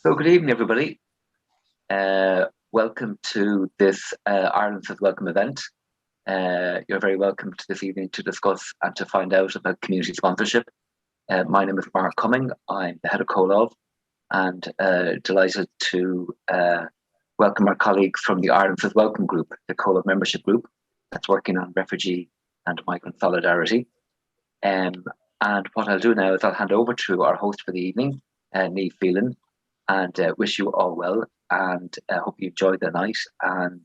So good evening, everybody. Welcome to this Ireland Says Welcome event. You're very welcome to this evening to discuss and to find out about community sponsorship. My name is Mark Cumming. I'm the head of COLOV and delighted to welcome our colleagues from the Ireland Says Welcome group, the COLOV membership group that's working on refugee and migrant solidarity. And what I'll do now is I'll hand over to our host for the evening, Niamh Phelan, and wish you all well, and hope you enjoyed the night, and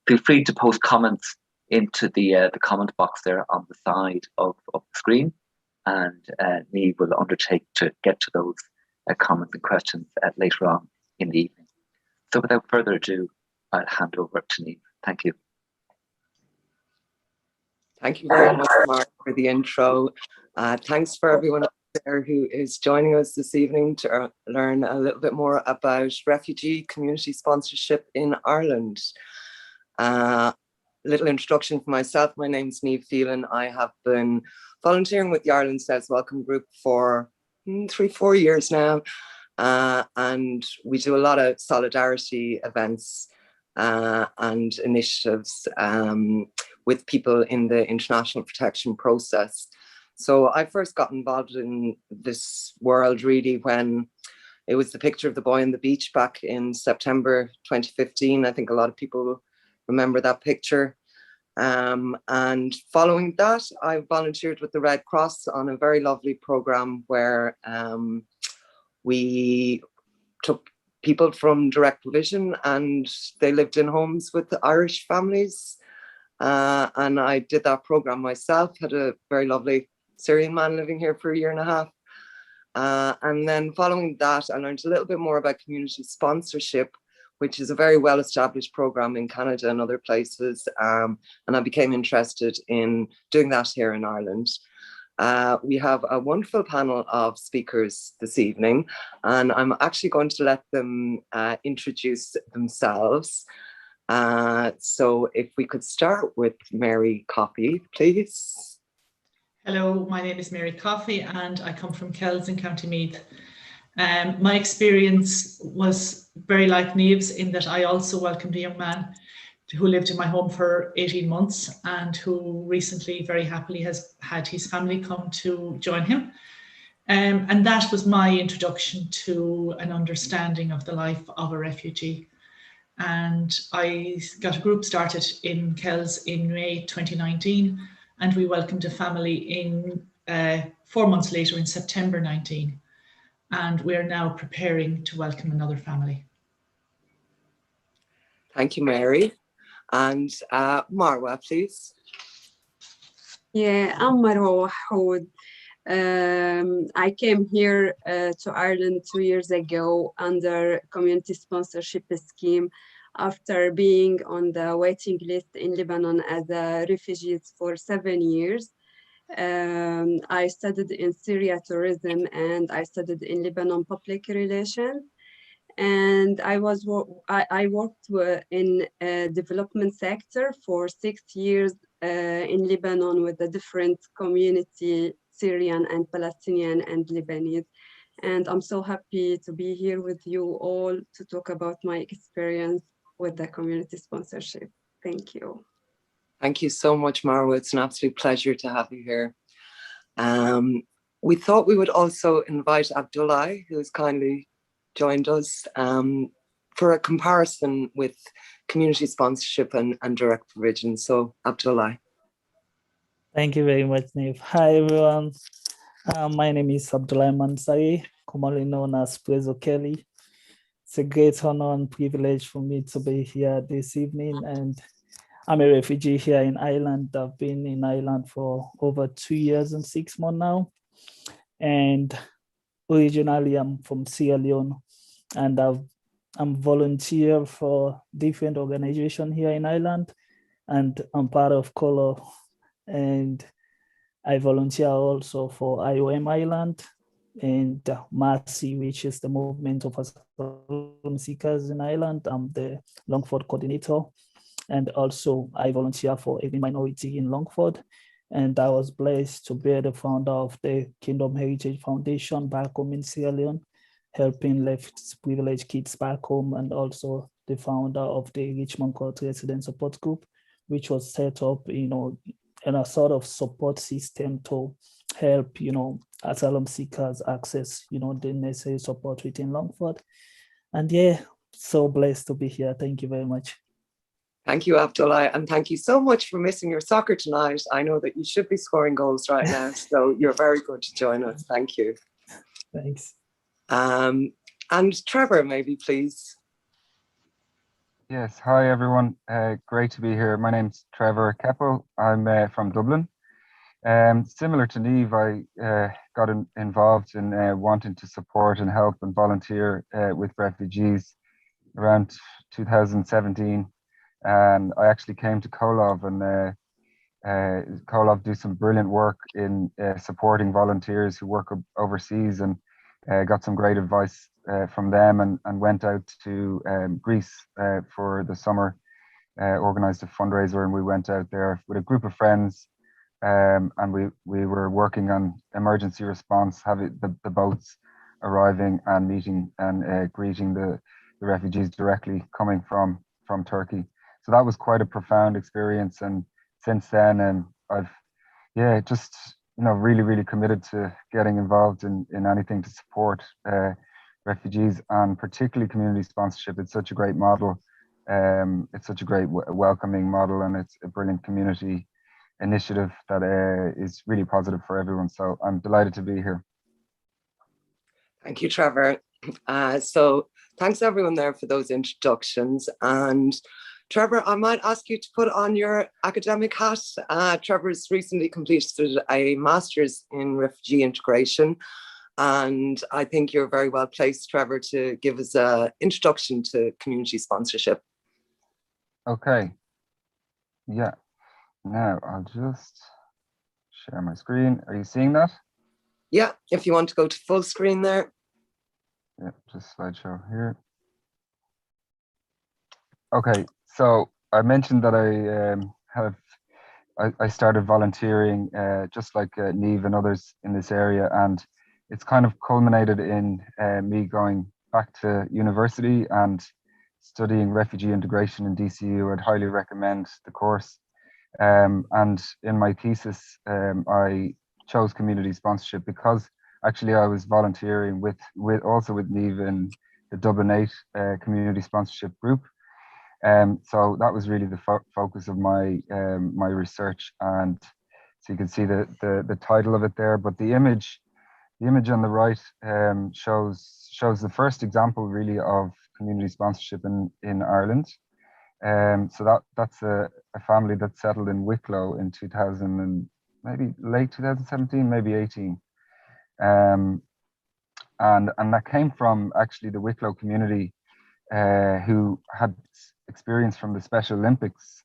feel free to post comments into the comment box there on the side of the screen, and Niamh will undertake to get to those comments and questions later on in the evening. So without further ado, I'll hand over to Niamh. Thank you. Thank you very much, Mark, for the intro. Thanks for everyone there who is joining us this evening to learn a little bit more about refugee community sponsorship in Ireland. Little introduction for myself. My name is Niamh Phelan. I have been volunteering with the Ireland Says Welcome group for 3-4 years now. And we do a lot of solidarity events and initiatives with people in the international protection process. So I first got involved in this world really when it was the picture of the boy on the beach back in September 2015. I think a lot of people remember that picture. And following that, I volunteered with the Red Cross on a very lovely program where we took people from direct provision and they lived in homes with the Irish families. And I did that program myself, had a very lovely Syrian man living here for 1.5 years. And then following that, I learned a little bit more about community sponsorship, which is a very well-established program in Canada and other places. And I became interested in doing that here in Ireland. We have a wonderful panel of speakers this evening, and I'm actually going to let them introduce themselves. So if we could start with Mary Coffey, please. Hello, my name is Mary Coffey and I come from Kells in County Meath. My experience was very like Niamh's in that I also welcomed a young man who lived in my home for 18 months and who recently very happily has had his family come to join him. And that was my introduction to an understanding of the life of a refugee. And I got a group started in Kells in May 2019, and we welcomed a family in 4 months later in September 19. And we're now preparing to welcome another family. Thank you, Mary. And Marwa, please. Yeah, I'm Marwa Wahoud. I came here to Ireland 2 years ago under community sponsorship scheme after being on the waiting list in Lebanon as a refugee for 7 years. I studied in Syria tourism and I studied in Lebanon public relations. And I worked in development sector for 6 years in Lebanon with the different community, Syrian and Palestinian and Lebanese. And I'm so happy to be here with you all to talk about my experience with the community sponsorship. Thank you. Thank you so much, Marwa. It's an absolute pleasure to have you here. We thought we would also invite Abdullah, who has kindly joined us for a comparison with community sponsorship and direct provision. So Abdullah. Thank you very much, Niamh. Hi, everyone. My name is Abdullah Mansari, commonly known as Prezo Kelly. It's a great honor and privilege for me to be here this evening. And I'm a refugee here in Ireland. I've been in Ireland for over 2 years and 6 months now. And originally, I'm from Sierra Leone. And I'm volunteer for different organizations here in Ireland. And I'm part of COLOV. And I volunteer also for IOM Ireland and MASI, which is the movement of asylum seekers in Ireland. I'm the Longford coordinator. And also I volunteer for every minority in Longford. And I was blessed to be the founder of the Kingdom Heritage Foundation back home in Sierra Leone. helping less privileged kids back home, and also the founder of the Richmond Court Resident Support Group, which was set up, in a sort of support system to help, asylum seekers access, the necessary support within Longford. And yeah, so blessed to be here. Thank you very much. Thank you, Abdullah, and thank you so much for missing your soccer tonight. I know that you should be scoring goals right now, so you're very good to join us. Thank you. Thanks. And Trevor, maybe, please. Yes, hi everyone. Great to be here. My name's Trevor Keppel. I'm from Dublin. Similar to Niamh, I got involved in wanting to support and help and volunteer with refugees around 2017. And I actually came to Kolov, and Kolov do some brilliant work in supporting volunteers who work overseas, and got some great advice from them, and went out to Greece for the summer, organized a fundraiser, and we went out there with a group of friends, and we were working on emergency response, having the boats arriving and meeting and greeting the refugees directly coming from Turkey. So that was quite a profound experience, and since then I've just really committed to getting involved in anything to support refugees, and particularly community sponsorship. It's such a great model. It's such a great welcoming model, and it's a brilliant community initiative that is really positive for everyone. So I'm delighted to be here. Thank you, Trevor. So thanks everyone there for those introductions. And Trevor, I might ask you to put on your academic hat. Trevor's recently completed a master's in refugee integration, and I think you're very well placed, Trevor, to give us an introduction to community sponsorship. Okay. Yeah. Now I'll just share my screen. Are you seeing that? Yeah, if you want to go to full screen there. Yeah, just slideshow here. Okay, so I mentioned that I started volunteering just like Niamh and others in this area, and it's kind of culminated in me going back to university and studying refugee integration in DCU. I'd highly recommend the course. And in my thesis, I chose community sponsorship because actually I was volunteering with Niamh in the Dublin 8 community sponsorship group. So that was really the focus of my my research, and so you can see the title of it there. But the image on the right shows the first example really of community sponsorship in Ireland. So that's a family that settled in Wicklow in 2000 and maybe late 2017, maybe 18. And that came from actually the Wicklow community, who had experience from the Special Olympics,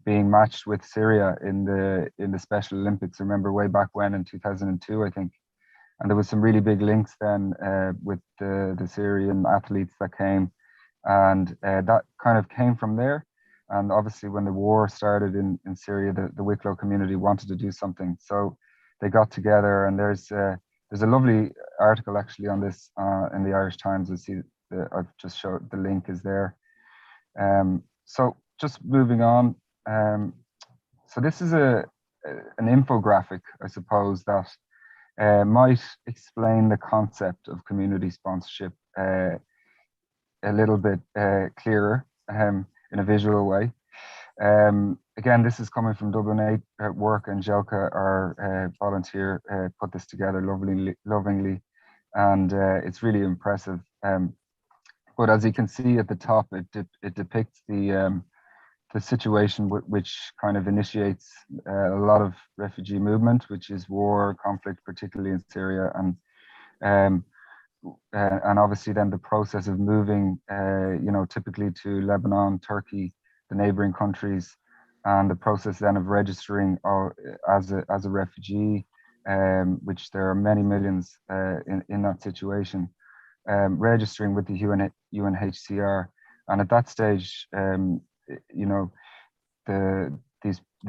being matched with Syria in the Special Olympics. I remember way back when in 2002, I think. And there was some really big links then with the Syrian athletes that came, and that kind of came from there. And obviously when the war started in Syria, the Wicklow community wanted to do something. So they got together, and there's a lovely article actually on this in the Irish Times. I've just showed the link is there. So just moving on. So this is an infographic, I suppose, that might explain the concept of community sponsorship a little bit clearer in a visual way. Again, this is coming from Dublin 8 work, and Jelka, our volunteer, put this together lovingly, and it's really impressive. But as you can see at the top, it depicts the situation which kind of initiates a lot of refugee movement, which is war, conflict, particularly in Syria, and obviously then the process of moving, typically to Lebanon, Turkey, the neighboring countries, and the process then of registering as a refugee, which there are many millions in that situation. Registering with the UNHCR, and at that stage, the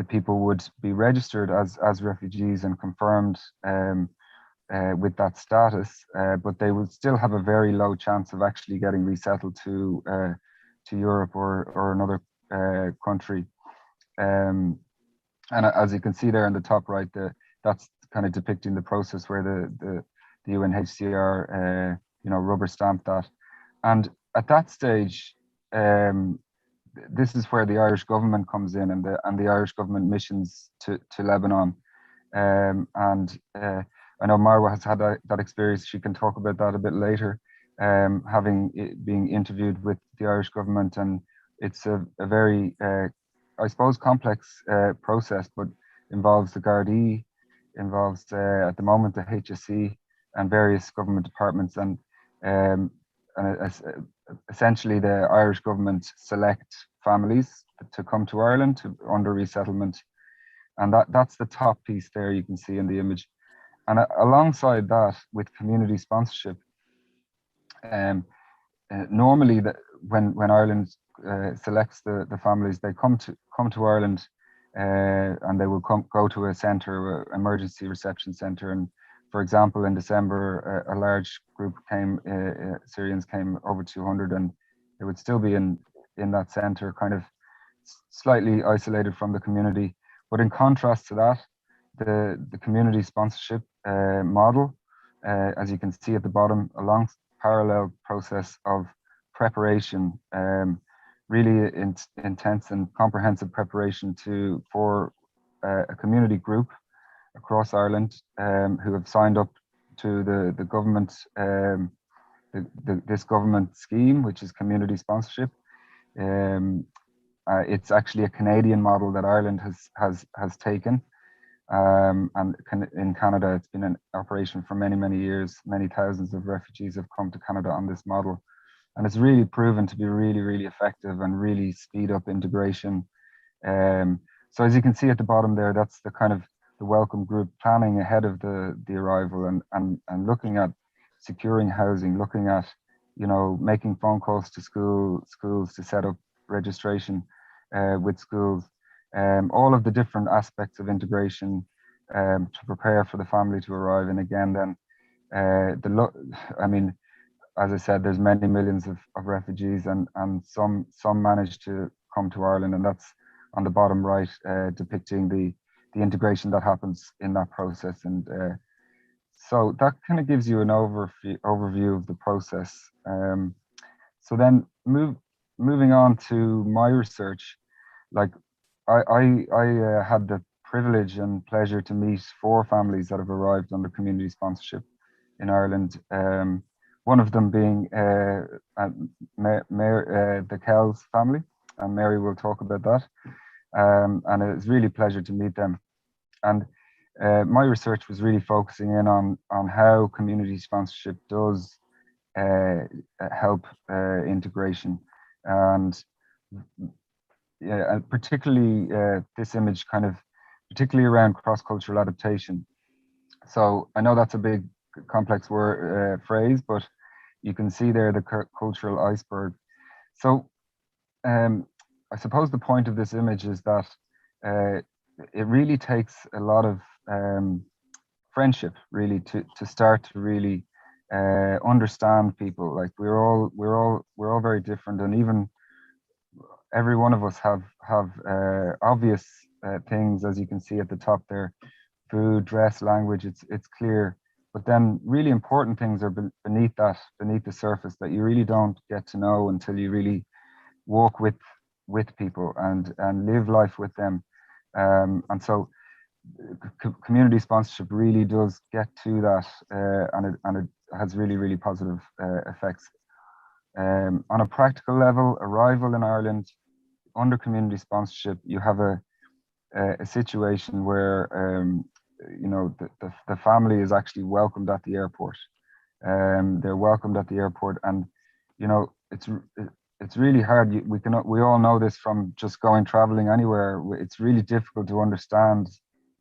people would be registered as refugees and confirmed with that status, but they would still have a very low chance of actually getting resettled to Europe or another country. And as you can see there in the top right, that's kind of depicting the process where the UNHCR rubber stamped that. And at that stage, this is where the Irish government comes in, and the Irish government missions to Lebanon. I know Marwa has had that experience. She can talk about that a bit later, being interviewed with the Irish government. And it's a very, I suppose, complex process, but involves the Gardaí, involves at the moment the HSE and various government departments. And essentially the Irish government select families to come to Ireland under resettlement. And that's the top piece there you can see in the image. And alongside that, with community sponsorship, normally when Ireland selects the families, they come to Ireland, and they will go to a centre, emergency reception centre. And for example, in December, a large group Syrians came, over 200, and they would still be in that centre, kind of slightly isolated from the community. But in contrast to that, the community sponsorship model, as you can see at the bottom, along parallel process of preparation, really intense and comprehensive preparation for a community group across Ireland who have signed up to the government, this government scheme, which is community sponsorship. It's actually a Canadian model that Ireland has taken. And in Canada, it's been in operation for many years. Many thousands of refugees have come to Canada on this model, and it's really proven to be really effective and really speed up integration. So as you can see at the bottom there, that's the kind of the welcome group planning ahead of the arrival, and looking at securing housing, looking at making phone calls to schools to set up registration with schools. All of the different aspects of integration to prepare for the family to arrive. And again, then I mean, as I said, there's many millions of refugees, and some manage to come to Ireland, and that's on the bottom right, depicting the integration that happens in that process. And so that kind of gives you an overview of the process. So then moving on to my research, like I had the privilege and pleasure to meet 4 families that have arrived under community sponsorship in Ireland. One of them being the Kells family, and Mary will talk about that. And it was really a pleasure to meet them. And my research was really focusing in on how community sponsorship does help integration. And yeah, and particularly this image particularly around cross-cultural adaptation. So I know that's a big complex word phrase, but you can see there the cultural iceberg. So I suppose the point of this image is that it really takes a lot of friendship really to start to really understand people. Like we're all very different, and even every one of us have obvious things, as you can see at the top there: food, dress, language. It's clear, but then really important things are beneath the surface that you really don't get to know until you really walk with people and live life with them. And so community sponsorship really does get to that, and it has really positive effects. On a practical level, arrival in Ireland under community sponsorship, you have a situation where the family is actually welcomed at the airport. They're welcomed at the airport, and it's really hard. We all know this from just traveling anywhere. It's really difficult to understand,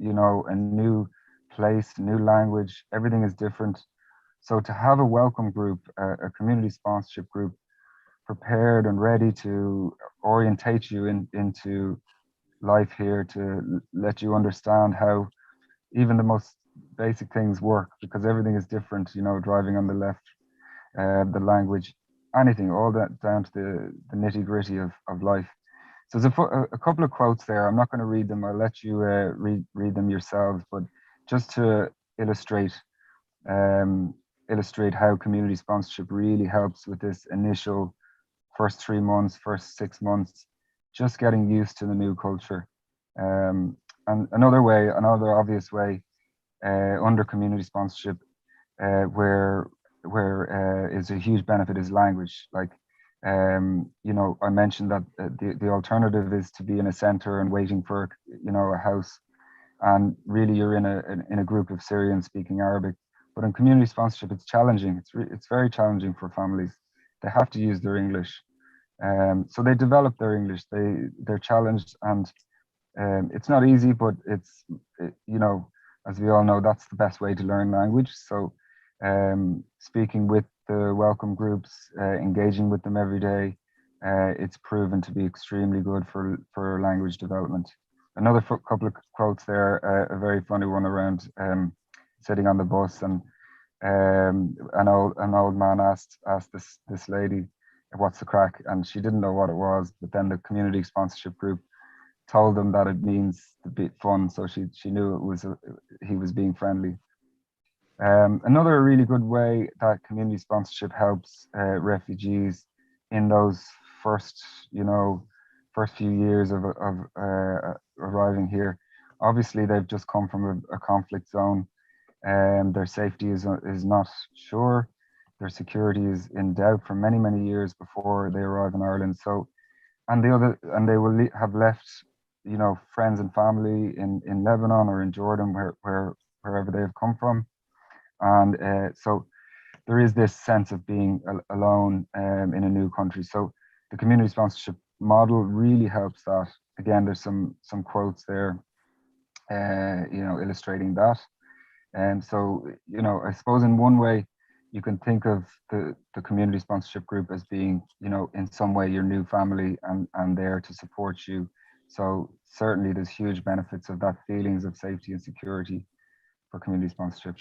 a new place, new language. Everything is different. So to have a welcome group, a community sponsorship group, prepared and ready to orientate you into life here, to let you understand how even the basic things work, because everything is different, you know, driving on the left, the language, anything, all that down to the nitty gritty of life. So there's a couple of quotes there. I'm not going to read them. I'll let you read them yourselves, but just to illustrate how community sponsorship really helps with this initial first 3 months, first 6 months, just getting used to the new culture. And another obvious way under community sponsorship, where is a huge benefit is language. Like, you know, I mentioned that the alternative is to be in a center and waiting for, you know, a house, and really you're in a group of Syrians speaking Arabic. But in community sponsorship, it's challenging. It's very challenging for families. They have to use their English. So they develop their English. They're challenged, and it's not easy, but you know, as we all know, that's the best way to learn language. So speaking with the welcome groups, engaging with them every day, it's proven to be extremely good for language development. Another couple of quotes there, a very funny one around sitting on the bus, and an old man asked this lady, what's the crack, and she didn't know what it was, but then the community sponsorship group told them that it means to be fun, so she knew it was he was being friendly. Another really good way that community sponsorship helps refugees in those first few years of arriving here. Obviously, they've just come from a conflict zone, and their safety is not sure. Their security is in doubt for many years before they arrive in Ireland. So, and they will have left, you know, friends and family in Lebanon or in Jordan, wherever they have come from, and so there is this sense of being alone in a new country. So the community sponsorship model really helps that. Again, there's some quotes there, you know, illustrating that. And so, you know, I suppose in one way you can think of the community sponsorship group as being, you know, in some way your new family and there to support you. So certainly there's huge benefits of that, feelings of safety and security for community sponsorship.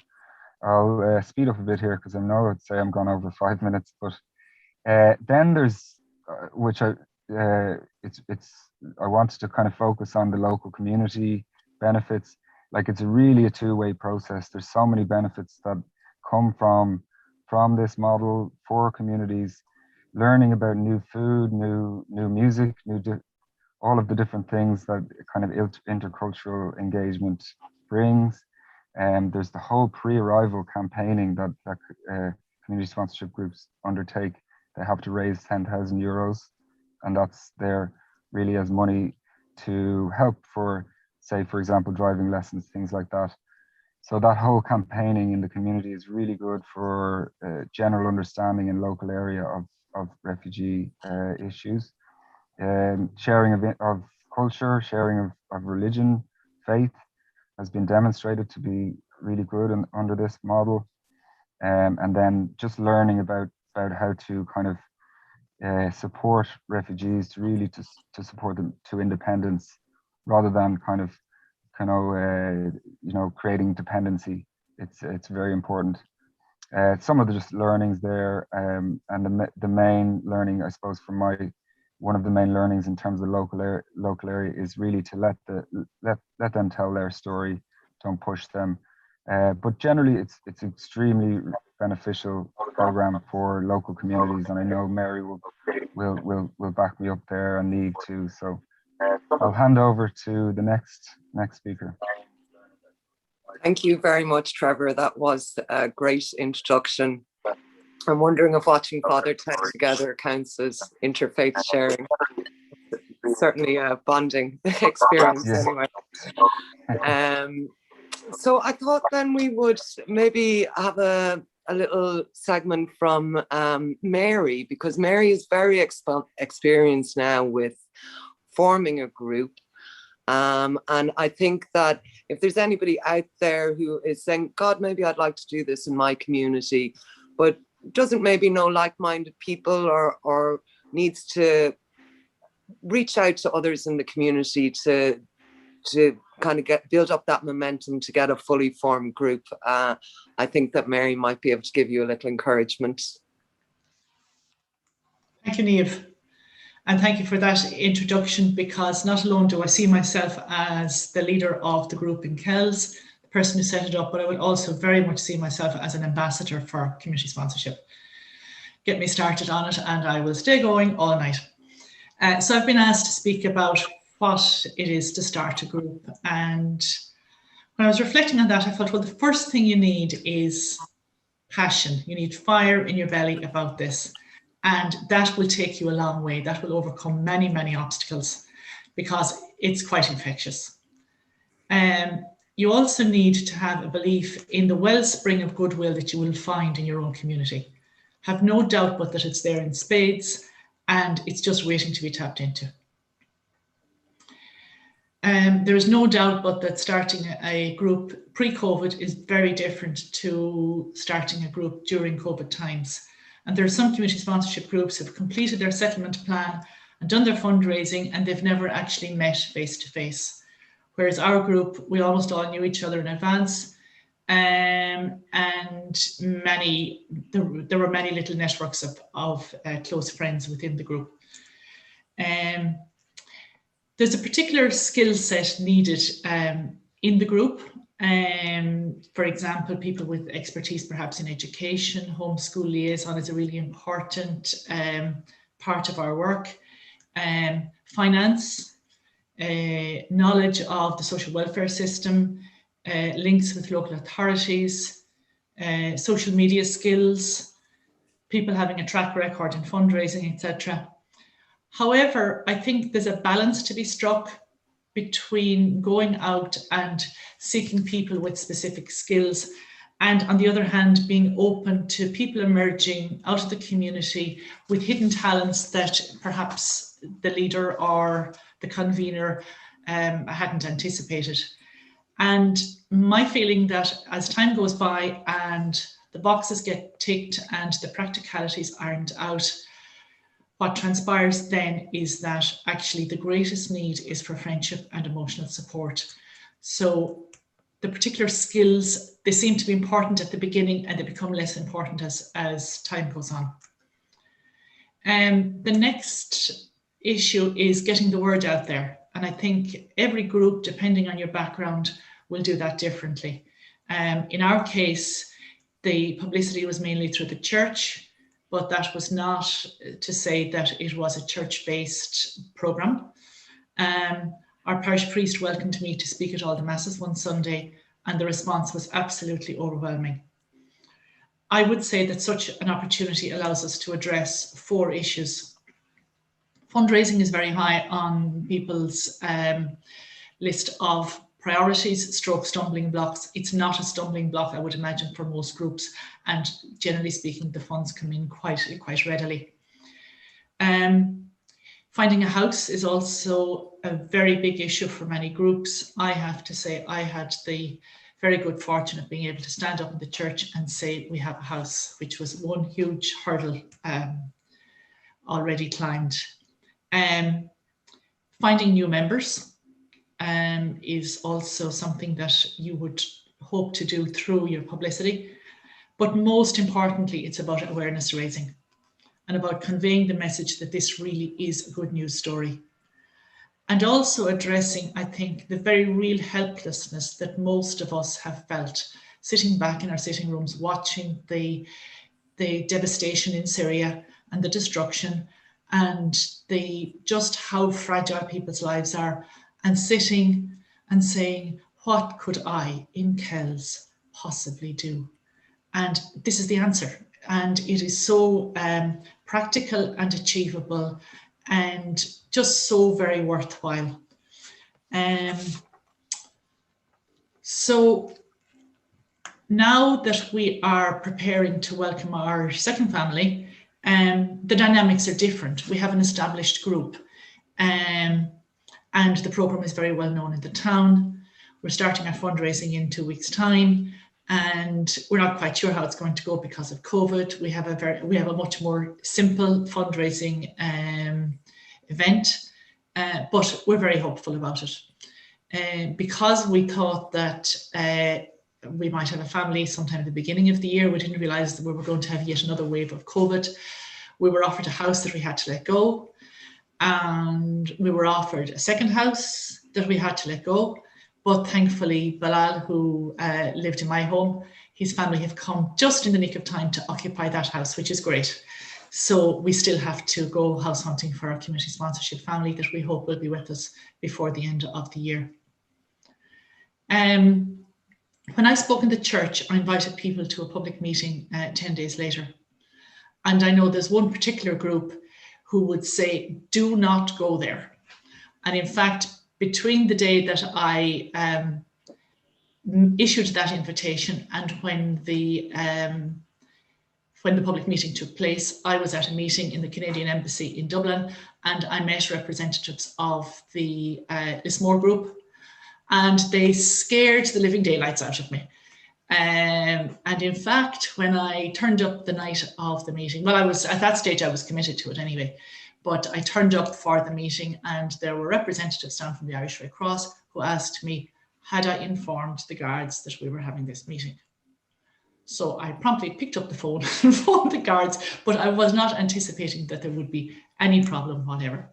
I'll speed up a bit here because I know I'd say I'm gone over 5 minutes, but then there's which I wanted to kind of focus on the local community benefits. Like, it's really a two-way process. There's so many benefits that come from this model for communities, learning about new food, new music, all of the different things that kind of intercultural engagement brings. And there's the whole pre-arrival campaigning that community sponsorship groups undertake. They have to raise 10,000 euros, and that's there really as money to help for, say, for example, driving lessons, things like that. So that whole campaigning in the community is really good for general understanding in local area of refugee issues. Sharing of culture, sharing of religion, faith has been demonstrated to be really good under this model. And then just learning about how to kind of support refugees to support them to independence, rather than kind of creating dependency. It's very important. Some of the just learnings there, and the main learning, I suppose, from one of the main learnings in terms of local area is really to let them tell their story, don't push them. But generally, it's extremely beneficial program for local communities, and I know Mary will back me up there, and Niamh too. So I'll hand over to the next speaker. Thank you very much, Trevor. That was a great introduction. I'm wondering if watching Father Ted together counts as interfaith sharing. Certainly a bonding experience, anyway. So I thought then we would maybe have a little segment from Mary, because Mary is very experienced now with forming a group. And I think that if there's anybody out there who is saying, God, maybe I'd like to do this in my community, but doesn't maybe know like-minded people or needs to reach out to others in the community to kind of build up that momentum to get a fully formed group. I think that Mary might be able to give you a little encouragement. Thank you, Niamh. And thank you for that introduction, because not alone do I see myself as the leader of the group in Kells, the person who set it up, but I will also very much see myself as an ambassador for community sponsorship. Get me started on it and I will stay going all night. So I've been asked to speak about what it is to start a group. And when I was reflecting on that, I thought, well, the first thing you need is passion. You need fire in your belly about this. And that will take you a long way. That will overcome many, many obstacles, because it's quite infectious. You also need to have a belief in the wellspring of goodwill that you will find in your own community. Have no doubt but that it's there in spades, and it's just waiting to be tapped into. There is no doubt but that starting a group pre-COVID is very different to starting a group during COVID times. And there are some community sponsorship groups who have completed their settlement plan and done their fundraising, and they've never actually met face to face. Whereas our group, we almost all knew each other in advance. And there were many little networks of close friends within the group. There's a particular skill set needed in the group. For example, people with expertise perhaps in education. Homeschool liaison is a really important part of our work. Finance, knowledge of the social welfare system, links with local authorities, social media skills, people having a track record in fundraising, etc. However, I think there's a balance to be struck between going out and seeking people with specific skills, and on the other hand, being open to people emerging out of the community with hidden talents that perhaps the leader or the convener hadn't anticipated. And my feeling that as time goes by and the boxes get ticked and the practicalities ironed out, what transpires then is that actually the greatest need is for friendship and emotional support. So the particular skills, they seem to be important at the beginning and they become less important as time goes on. The next issue is getting the word out there. And I think every group, depending on your background, will do that differently. In our case, the publicity was mainly through the church, but that was not to say that it was a church-based programme. Our parish priest welcomed me to speak at all the masses one Sunday, and the response was absolutely overwhelming. I would say that such an opportunity allows us to address 4 issues. Fundraising is very high on people's list of priorities, stroke stumbling blocks. It's not a stumbling block, I would imagine, for most groups, and generally speaking, the funds come in quite readily. Finding a house is also a very big issue for many groups. I have to say I had the very good fortune of being able to stand up in the church and say we have a house, which was one huge hurdle already climbed. Finding new members is also something that you would hope to do through your publicity. But most importantly, it's about awareness raising and about conveying the message that this really is a good news story. And also addressing, I think, the very real helplessness that most of us have felt, sitting back in our sitting rooms, watching the devastation in Syria and the destruction and just how fragile people's lives are, and sitting and saying, what could I in Kells possibly do? And this is the answer. And it is so practical and achievable and just so very worthwhile. So now that we are preparing to welcome our second family, the dynamics are different. We have an established group and the programme is very well known in the town. We're starting our fundraising in 2 weeks' time, and we're not quite sure how it's going to go because of COVID. We have a much more simple fundraising event, but we're very hopeful about it. because we thought that we might have a family sometime at the beginning of the year, we didn't realise that we were going to have yet another wave of COVID. We were offered a house that we had to let go, and we were offered a second house that we had to let go. But thankfully, Bilal, who lived in my home, his family have come just in the nick of time to occupy that house, which is great. So we still have to go house hunting for our community sponsorship family that we hope will be with us before the end of the year. When I spoke in the church, I invited people to a public meeting 10 days later. And I know there's one particular group who would say, do not go there. And in fact, between the day that I issued that invitation and when the public meeting took place, I was at a meeting in the Canadian Embassy in Dublin, and I met representatives of the Lismore group, and they scared the living daylights out of me. And in fact, when I turned up the night of the meeting, well, I was at that stage, I was committed to it anyway, but I turned up for the meeting and there were representatives down from the Irish Red Cross who asked me, had I informed the guards that we were having this meeting? So I promptly picked up the phone and phoned the guards, but I was not anticipating that there would be any problem whatever.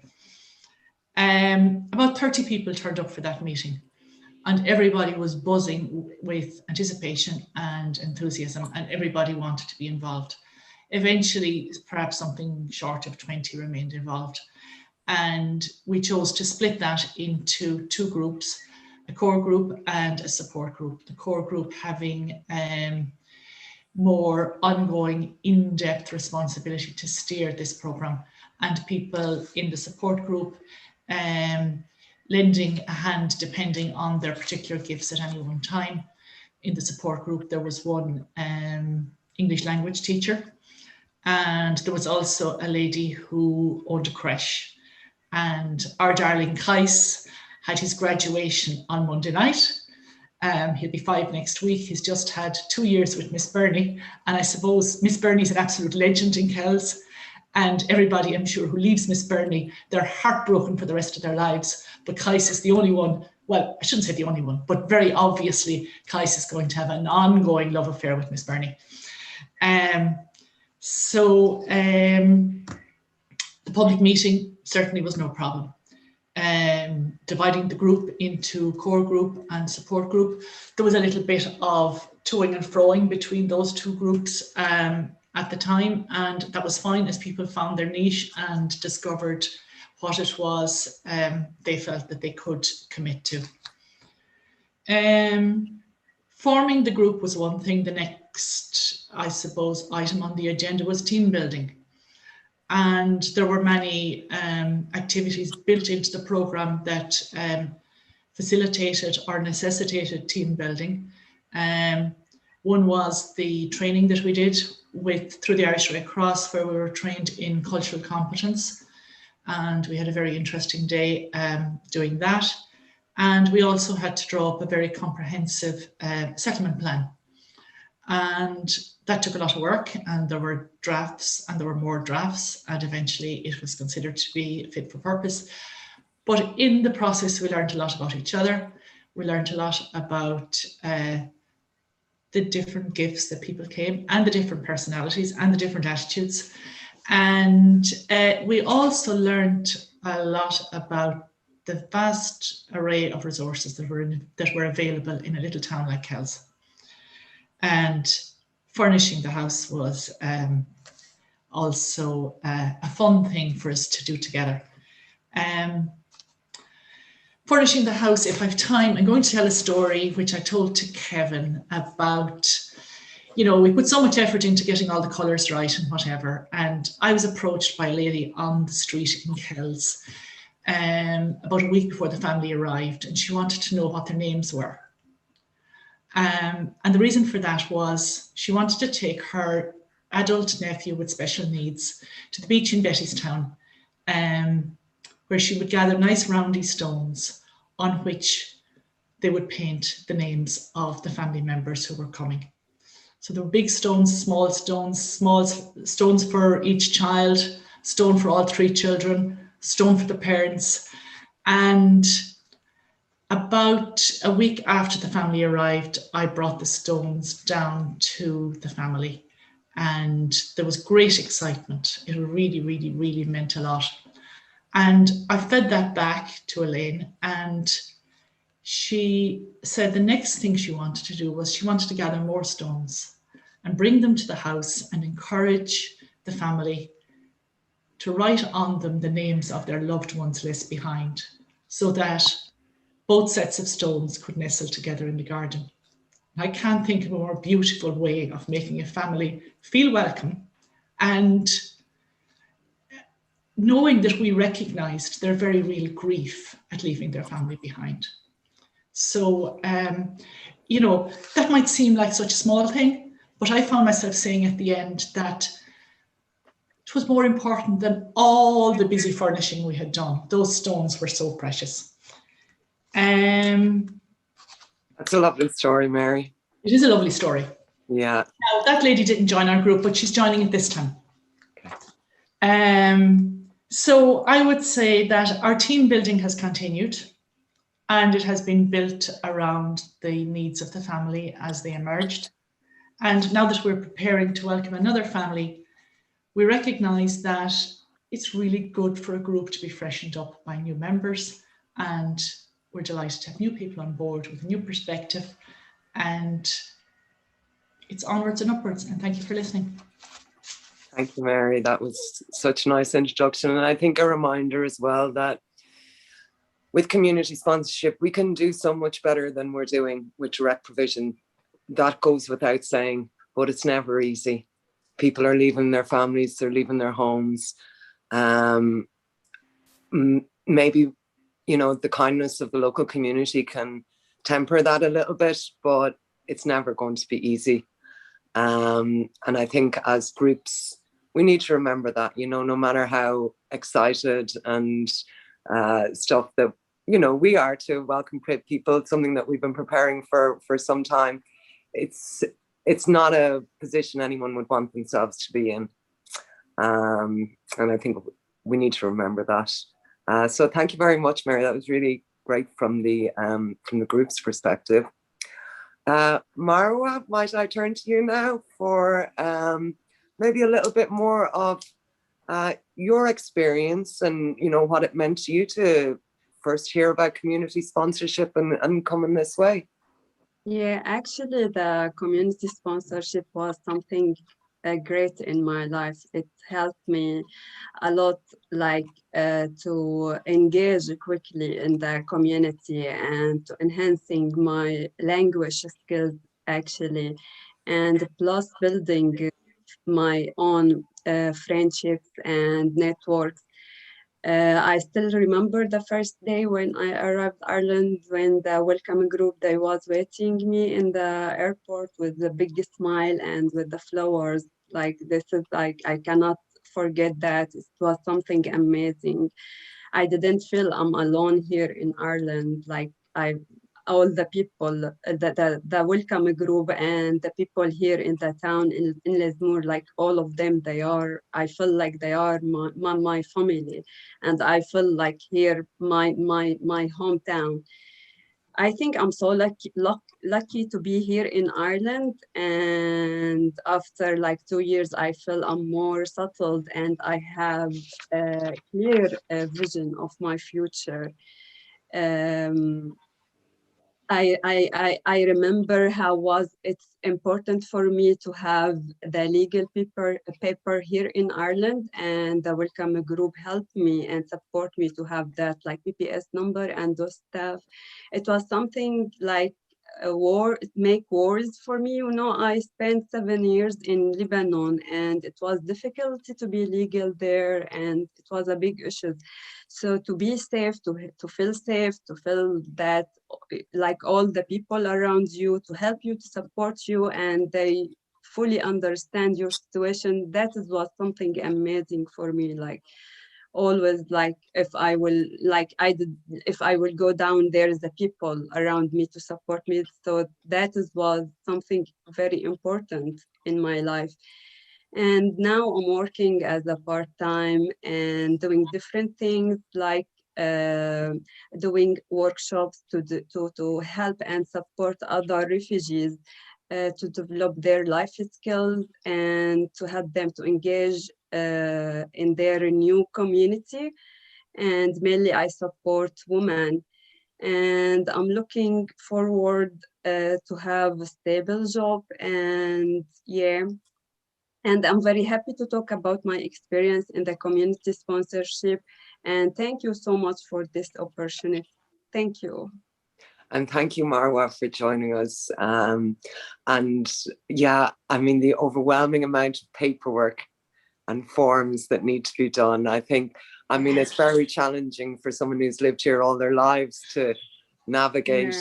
About 30 people turned up for that meeting, and everybody was buzzing with anticipation and enthusiasm, and everybody wanted to be involved. Eventually, perhaps something short of 20 remained involved. And we chose to split that into two groups, a core group and a support group. The core group having more ongoing, in-depth responsibility to steer this program, and people in the support group lending a hand depending on their particular gifts at any one time. In the support group, there was one English language teacher, and there was also a lady who owned a creche. And our darling Kais had his graduation on Monday night. He'll be 5 next week. He's just had 2 years with Miss Bernie, and I suppose Miss Bernie's an absolute legend in Kells. And everybody, I'm sure, who leaves Miss Bernie, they're heartbroken for the rest of their lives. But Kais is the only one, well, I shouldn't say the only one, but very obviously Kais is going to have an ongoing love affair with Miss Bernie. The public meeting certainly was no problem. Dividing the group into core group and support group, there was a little bit of toing and froing between those two groups at the time, and that was fine as people found their niche and discovered what it was they felt that they could commit to. Forming the group was one thing. The next, I suppose, item on the agenda was team building. And there were many activities built into the program that facilitated or necessitated team building. One was the training that we did through the Irish Red Cross, where we were trained in cultural competence. And we had a very interesting day doing that. And we also had to draw up a very comprehensive settlement plan. And that took a lot of work, and there were drafts and there were more drafts, and eventually it was considered to be fit for purpose. But in the process, we learned a lot about each other. We learned a lot about the different gifts that people came, and the different personalities and the different attitudes. And we also learned a lot about the vast array of resources that were available in a little town like Kells. And furnishing the house was also a fun thing for us to do together. Furnishing the house, if I have time, I'm going to tell a story which I told to Kevin about, you know, we put so much effort into getting all the colours right and whatever. And I was approached by a lady on the street in Kells about a week before the family arrived, and she wanted to know what their names were. And the reason for that was she wanted to take her adult nephew with special needs to the beach in Bettystown, where she would gather nice roundy stones on which they would paint the names of the family members who were coming. So there were big stones, small stones for each child, stone for all 3 children, stone for the parents. And About a week after the family arrived, I brought the stones down to the family, and there was great excitement. It really, really, really meant a lot. And I fed that back to Elaine, and she said the next thing she wanted to do was she wanted to gather more stones and bring them to the house and encourage the family to write on them the names of their loved ones left behind, so that both sets of stones could nestle together in the garden. I can't think of a more beautiful way of making a family feel welcome and knowing that we recognised their very real grief at leaving their family behind. So, you know, that might seem like such a small thing, but I found myself saying at the end that it was more important than all the busy furnishing we had done. Those stones were so precious. That's a lovely story, Mary. It is a lovely story. Yeah. Now, that lady didn't join our group, but she's joining it this time. Okay. So I would say that our team building has continued, and it has been built around the needs of the family as they emerged. And now that we're preparing to welcome another family, we recognise that it's really good for a group to be freshened up by new members, and we're delighted to have new people on board with a new perspective, and it's onwards and upwards. And thank you for listening. Thank you, Mary. That was such a nice introduction. And I think a reminder as well that with community sponsorship, we can do so much better than we're doing with direct provision. That goes without saying, but it's never easy. People are leaving their families, they're leaving their homes. Maybe, you know, the kindness of the local community can temper that a little bit, but it's never going to be easy. And I think as groups, we need to remember that, you know, no matter how excited and stuff that, you know, we are to welcome people, it's something that we've been preparing for some time. It's not a position anyone would want themselves to be in. And I think we need to remember that. So thank you very much, Mary. That was really great from the group's perspective. Marwa, might I turn to you now for maybe a little bit more of your experience and, you know, what it meant to you to first hear about community sponsorship and coming this way? Yeah, actually, the community sponsorship was something great in my life. It helped me a lot, like to engage quickly in the community and to enhancing my language skills, actually, and plus building my own friendships and networks. I still remember the first day when I arrived Ireland, when the welcome group, they was waiting me in the airport with the biggest smile and with the flowers. Like, this is like, I cannot forget that. It was something amazing. I didn't feel I'm alone here in Ireland. Like, all the people, the welcome group and the people here in the town in Lismore, like all of them, I feel like they are my family, and I feel like here my hometown. I think I'm so lucky to be here in Ireland, and after like 2 years, I feel I'm more settled and I have a clear vision of my future. I remember how it's important for me to have the legal paper here in Ireland, and the welcome group helped me and support me to have that, like PPS number and those stuff. It was something like make wars for me. You know, I spent 7 years in Lebanon, and it was difficult to be legal there, and it was a big issue. So to be safe, to feel safe, to feel that like all the people around you to help you, to support you, and they fully understand your situation, that is was something amazing for me. Like, always, like, if I will go down, there is the people around me to support me. So that was something very important in my life. And now I'm working as a part-time and doing different things. Like, doing workshops to help and support other refugees to develop their life skills and to help them to engage in their new community. And mainly I support women. And I'm looking forward to have a stable job. And yeah, and I'm very happy to talk about my experience in the community sponsorship. And thank you so much for this opportunity. Thank you. And thank you, Marwa, for joining us. And yeah, I mean, the overwhelming amount of paperwork and forms that need to be done. I mean, it's very challenging for someone who's lived here all their lives to navigate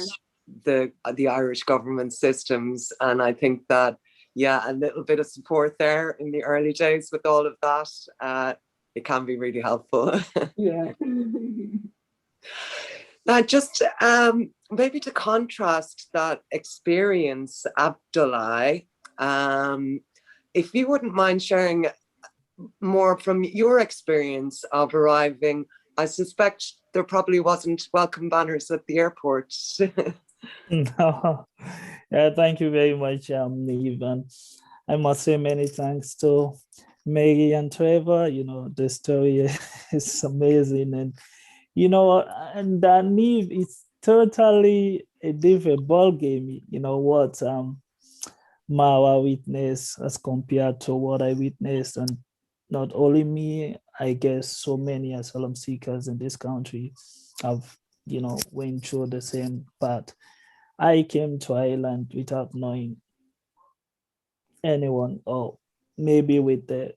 the Irish government systems. And I think that, yeah, a little bit of support there in the early days with all of that, it can be really helpful. Yeah. Now, just maybe to contrast that experience, Abdullah, if you wouldn't mind sharing more from your experience of arriving. I suspect there probably wasn't welcome banners at the airport. No. Yeah, thank you very much, Neve. And I must say many thanks to Mary and Trevor. You know, the story is amazing. And, you know, and Neve, it's totally a different ball game. You know what Marwa witnessed as compared to what I witnessed. And not only me, I guess so many asylum seekers in this country have, you know, went through the same path. I came to Ireland without knowing anyone, or maybe with the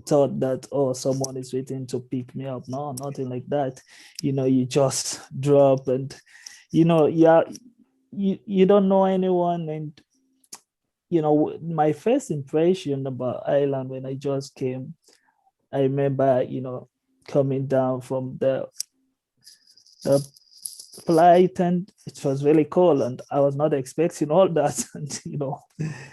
thought that, oh, someone is waiting to pick me up. No, nothing like that. You know, you just drop and, you know, yeah, you don't know anyone. And, you know, my first impression about Ireland when I just came, I remember, you know, coming down from the flight, and it was really cold, and I was not expecting all that. And, you know,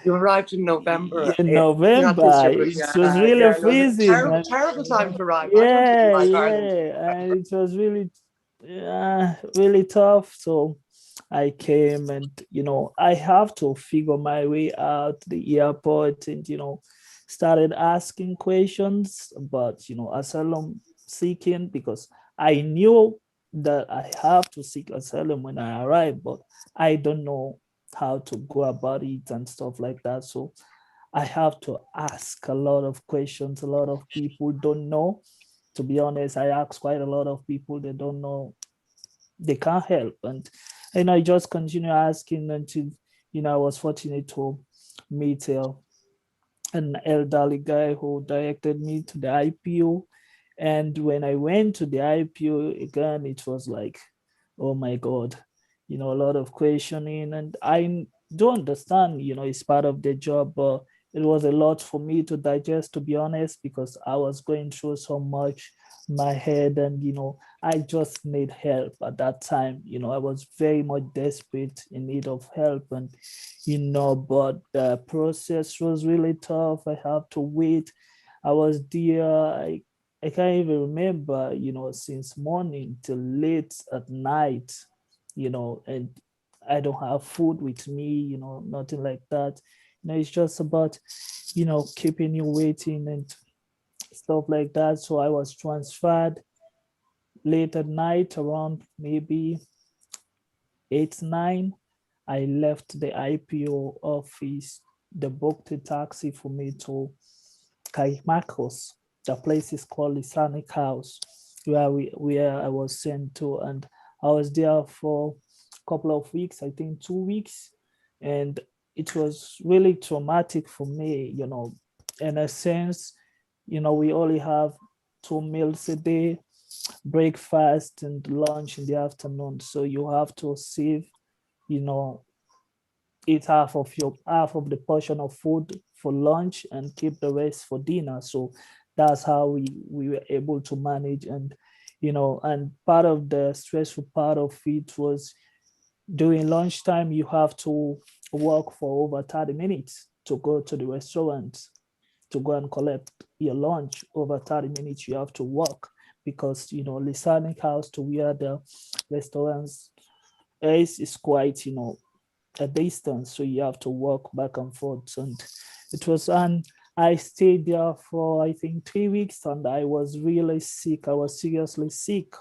you arrived in November. In November, it was really freezing. Terrible time to arrive. Yeah, and it was really, really tough. So I came, and, you know, I have to figure my way out the airport, and, you know, started asking questions about, you know, asylum seeking, because I knew that I have to seek asylum when I arrive, but I don't know how to go about it and stuff like that. So I have to ask a lot of questions. A lot of people don't know. To be honest, I ask quite a lot of people. They don't know. They can't help. And I just continue asking until, you know, I was fortunate to meet an elderly guy who directed me to the IPO. And when I went to the IPO again, it was like, oh my God, you know, a lot of questioning. And I do understand, you know, it's part of the job, but it was a lot for me to digest, to be honest, because I was going through so much in my head. And, you know, I just need help at that time. You know, I was very much desperate in need of help. And, you know, but the process was really tough. I have to wait. I was there. I can't even remember, you know, since morning till late at night, you know, and I don't have food with me, you know, nothing like that. You know, it's just about, you know, keeping you waiting and stuff like that. So I was transferred late at night around maybe 8, 9. I left the IPO office. They booked a taxi for me to Kaimakos. The place is called Isanic House, where I was sent to, and I was there for a couple of weeks, I think 2 weeks, and it was really traumatic for me, you know, in a sense. You know, we only have 2 meals a day, breakfast and lunch in the afternoon, so you have to save, you know, eat half of the portion of food for lunch and keep the rest for dinner. So that's how we were able to manage. And, you know, and part of the stressful part of it was during lunchtime, you have to walk for over 30 minutes to go to the restaurant to go and collect your lunch. Over 30 minutes you have to walk, because, you know, Lisanic House to where the restaurants is quite, you know, a distance. So you have to walk back and forth. And it was, and I stayed there for, I think, 3 weeks, and I was really sick. I was seriously sick.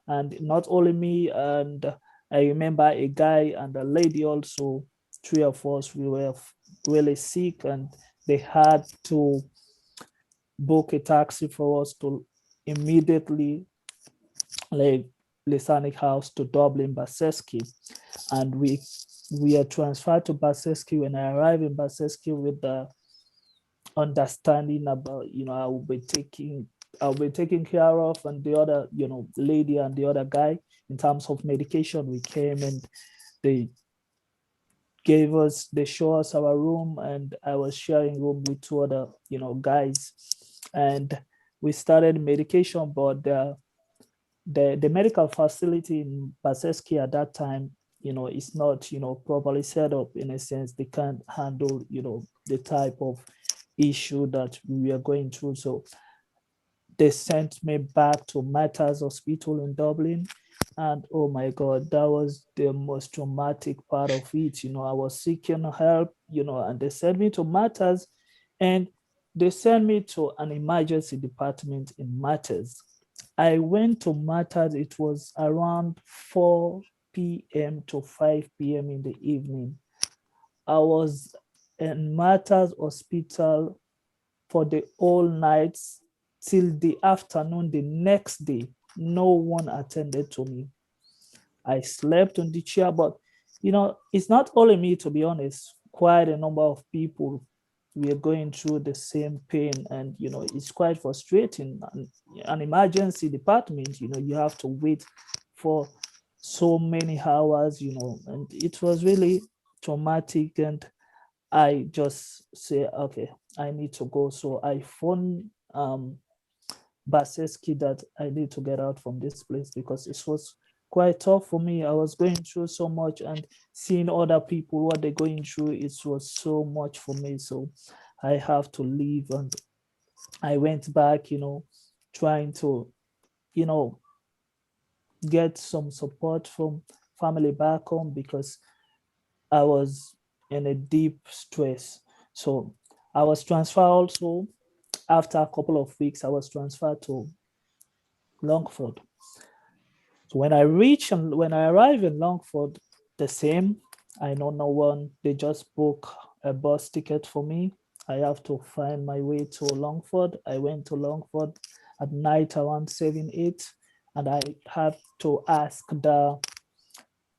And not only me, and I remember a guy and a lady also, 3 of us, we were really sick, and they had to book a taxi for us to immediately leave Lisanic House to Dublin, Baseski. And we are transferred to Baseski. When I arrived in Baseski with the understanding about, you know, I'll be taken care of, and the other, you know, lady and the other guy, in terms of medication, we came and they show us our room, and I was sharing room with 2 other, you know, guys, and we started medication. But the medical facility in Baseski at that time, you know, is not, you know, properly set up. In a sense, they can't handle, you know, the type of issue that we are going through. So they sent me back to Matters Hospital in Dublin. And oh my God, that was the most traumatic part of it. You know, I was seeking help, you know, and they sent me to Matters, and they sent me to an emergency department in Matters. I went to Matters, it was around 4 p.m. to 5 p.m. in the evening. I was in Matters Hospital for the whole night till the afternoon the next day. No one attended to me. I slept on the chair, but you know, it's not only me, to be honest. Quite a number of people, we are going through the same pain, and you know, it's quite frustrating. An emergency department, you know, you have to wait for so many hours, you know, and it was really traumatic. And I just say, okay, I need to go. So I phoned Baseski that I need to get out from this place, because it was quite tough for me. I was going through so much, and seeing other people, what they're going through, it was so much for me. So I have to leave, and I went back, you know, trying to, you know, get some support from family back home, because I was in a deep stress. So I was transferred also. After a couple of weeks, I was transferred to Longford. So when I arrive in Longford, the same. I know no one. They just book a bus ticket for me. I have to find my way to Longford. I went to Longford at night around 7, 8, and I had to ask the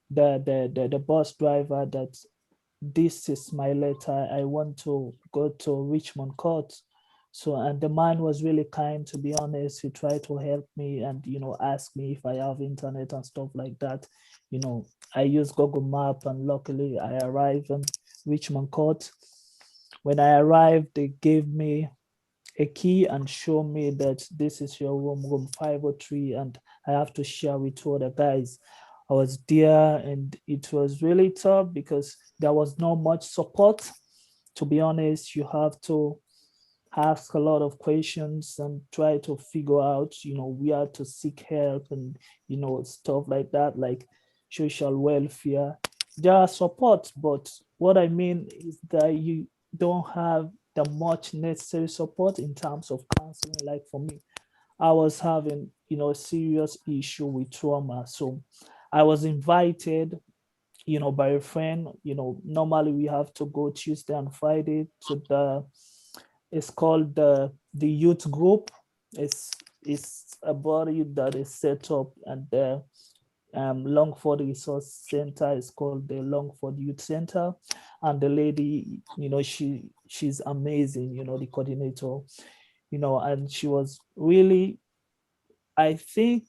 bus driver that this is my letter. I want to go to Richmond Court. So, and the man was really kind, to be honest. He tried to help me and, you know, ask me if I have internet and stuff like that. You know, I use Google Map, and luckily I arrived in Richmond Court. When I arrived, they gave me a key and show me that this is your room, room 503, and I have to share with 2 other guys. I was there, and it was really tough because there was not much support. To be honest, you have to ask a lot of questions and try to figure out, you know, where to seek help, and, you know, stuff like that, like social welfare. There are supports, but what I mean is that you don't have the much necessary support in terms of counseling. Like for me, I was having, you know, a serious issue with trauma. So I was invited, you know, by a friend. You know, normally we have to go Tuesday and Friday to it's called the youth group. It's a body that is set up at the Longford Resource Center. Is called the Longford Youth Center, and the lady, you know, she's amazing. You know, the coordinator, you know, and she was really, I think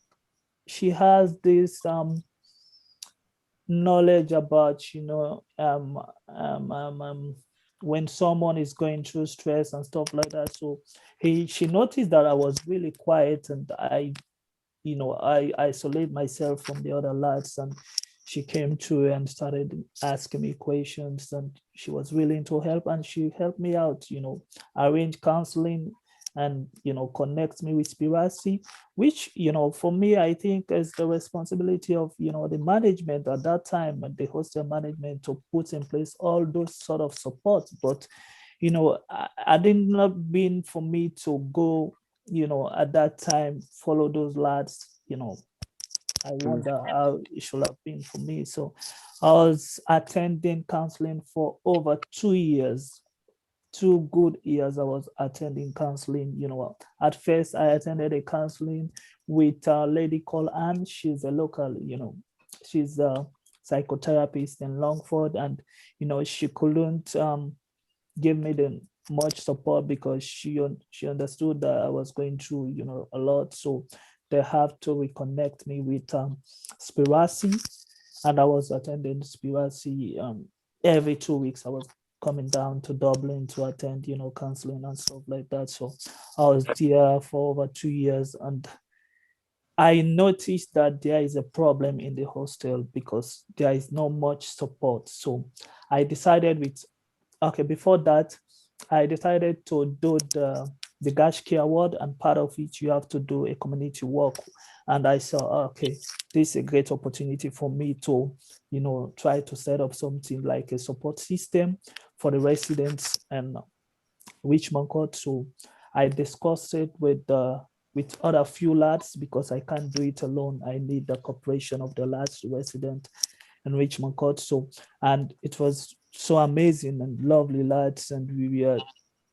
she has this knowledge about, you know, when someone is going through stress and stuff like that. So she noticed that I was really quiet, and I, you know, I isolate myself from the other lads, and she came through and started asking me questions, and she was willing to help, and she helped me out, you know, arrange counseling. and, connect me with Spirasi, which, for me, I think is the responsibility of, the management at that time, and the hostel management, to put in place all those sort of support. But, I did not been for me to go, at that time, follow those lads, I wonder how it should have been for me. So I was attending counseling for over 2 years. 2 good years I was attending counseling. At first I attended a counseling with a lady called Anne. She's a local, she's a psychotherapist in Longford, and she couldn't give me the much support because she understood that I was going through a lot. So they have to reconnect me with Spirasi, and I was attending Spirasi every 2 weeks. I was coming down to Dublin to attend, counseling and stuff like that. So I was there for over 2 years, and I noticed that there is a problem in the hostel because there is not much support. So I decided before that, I decided to do the Gashki Award, and part of it, you have to do a community work. And I saw, okay, this is a great opportunity for me to, try to set up something like a support system for the residents and Richmond Court. So I discussed it with other few lads because I can't do it alone. I need the cooperation of the lads resident in Richmond Court. So, and it was so amazing and lovely lads, and we were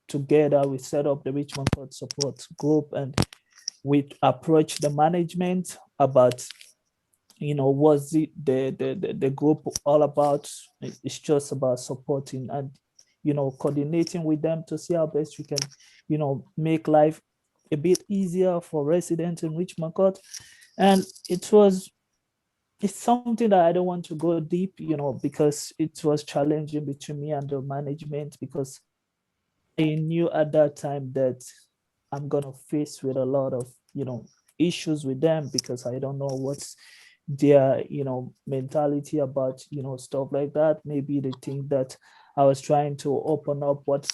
together. We set up the Richmond Court support group, and we approached the management about, what's the group all about. It's just about supporting and, coordinating with them to see how best we can, make life a bit easier for residents in Richmond Court. And it's something that I don't want to go deep, because it was challenging between me and the management, because I knew at that time that I'm gonna face with a lot of, issues with them, because I don't know what's their, mentality about, stuff like that. Maybe they think that I was trying to open up what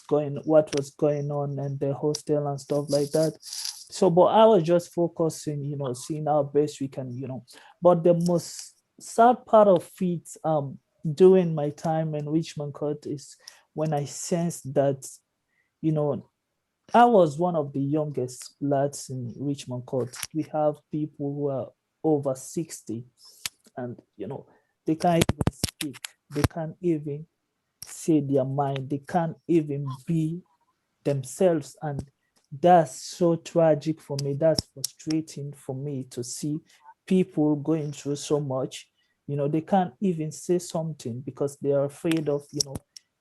was going on in the hostel and stuff like that. So, but I was just focusing, seeing how best we can, but the most sad part of it, during my time in Richmond Court, is when I sensed that, I was one of the youngest lads in Richmond Court. We have people who are over 60, and, they can't even speak. They can't even say their mind. They can't even be themselves. And that's so tragic for me. That's frustrating for me to see people going through so much. They can't even say something because they are afraid of,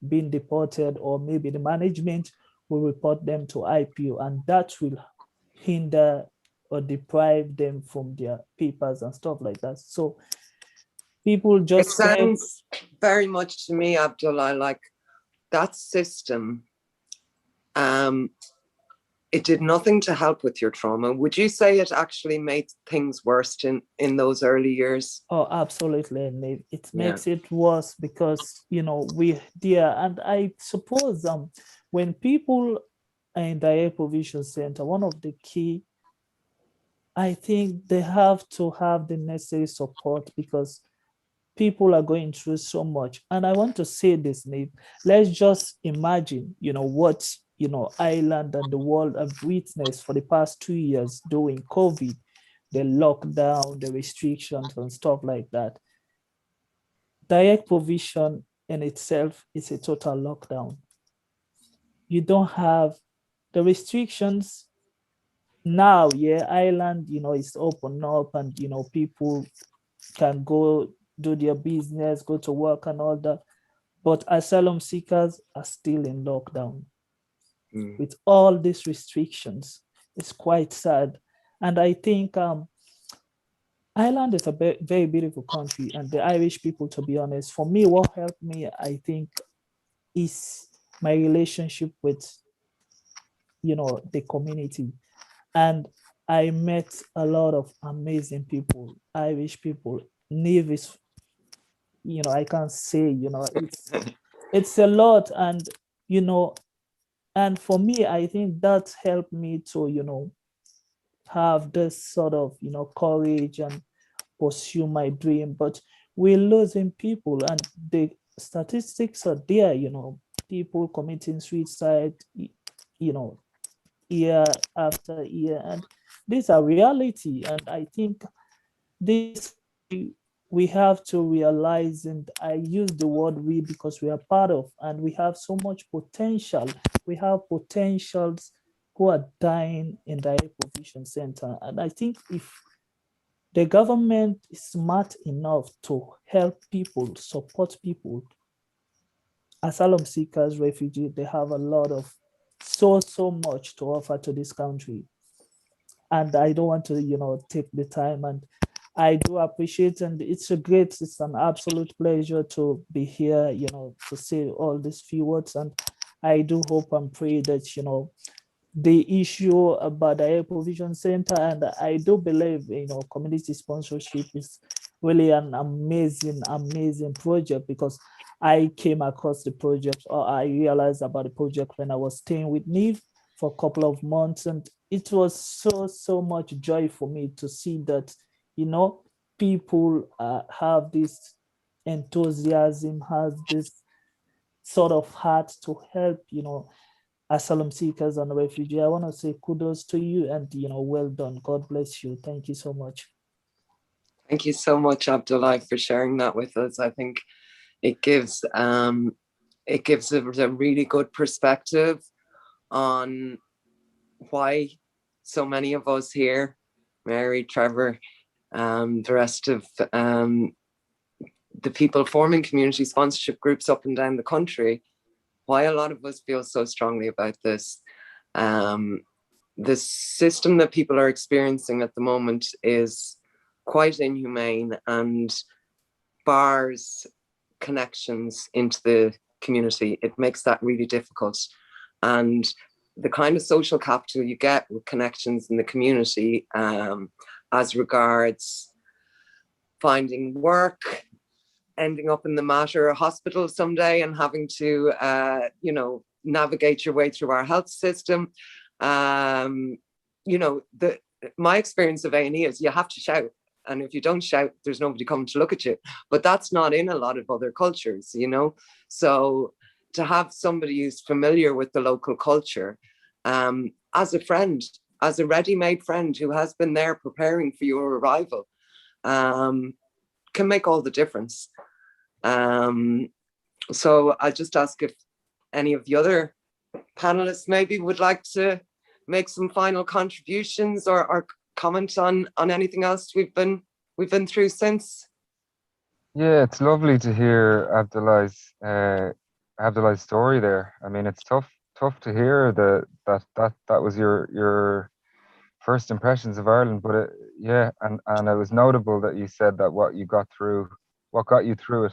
being deported, or maybe the management will report them to IPO, and that will hinder or deprive them from their papers and stuff like that. So people It just sounds very much to me, Abdullah, like that system, it did nothing to help with your trauma. Would you say it actually made things worse in those early years? Oh, absolutely. And it makes it worse because, we there. And I suppose when people are in the provision center, one of the key, I think they have to have the necessary support, because people are going through so much. And I want to say this, Nate, let's just imagine, what, Ireland and the world have witnessed for the past 2 years during COVID, the lockdown, the restrictions and stuff like that. Direct provision in itself is a total lockdown. You don't have the restrictions now. Yeah, Ireland, is open up, and, people can go do their business, go to work and all that. But asylum seekers are still in lockdown with all these restrictions. It's quite sad. And I think Ireland is a very beautiful country, and the Irish people, to be honest, for me, what helped me, I think, is my relationship with, the community. And I met a lot of amazing people, Irish people. Neve is, I can't say, it's a lot. And, And for me, I think that helped me to, have this sort of, courage and pursue my dream. But we're losing people, and the statistics are there, people committing suicide, year after year. And these are reality. And I think this we have to realize, and I use the word we because we are part of, and we have so much potential. We have potentials who are dying in the Eye Provision Center. And I think if the government is smart enough to help people, support people, asylum seekers, refugees, they have a lot of so much to offer to this country. And I don't want to, take the time, and I do appreciate, and it's an absolute pleasure to be here, to say all these few words. And I do hope and pray that, the issue about the Air Provision Center, and I do believe, community sponsorship is really an amazing project, because I came across the project, or I realized about the project when I was staying with Neve for a couple of months. And it was so much joy for me to see that, people have this enthusiasm, has this sort of heart to help, asylum seekers and refugees. I want to say kudos to you, and, well done. God bless you. Thank you so much. Thank you so much, Abdullah, for sharing that with us. I think it gives a really good perspective on why so many of us here, Mary, Trevor, the rest of the people forming community sponsorship groups up and down the country, why a lot of us feel so strongly about this. The system that people are experiencing at the moment is quite inhumane and bars connections into the community. It makes that really difficult. And the kind of social capital you get with connections in the community, as regards finding work, ending up in the Mater hospital someday and having to, navigate your way through our health system. My experience of A&E is you have to shout. And if you don't shout, there's nobody coming to look at you. But that's not in a lot of other cultures, So to have somebody who's familiar with the local culture, as a friend, as a ready-made friend who has been there preparing for your arrival, can make all the difference. So I'll just ask if any of the other panelists maybe would like to make some final contributions or comment on anything else we've been through since. Yeah, it's lovely to hear Abdullah's story there. I mean, it's tough to hear that was your first impressions of Ireland, but and it was notable that you said that what got you through it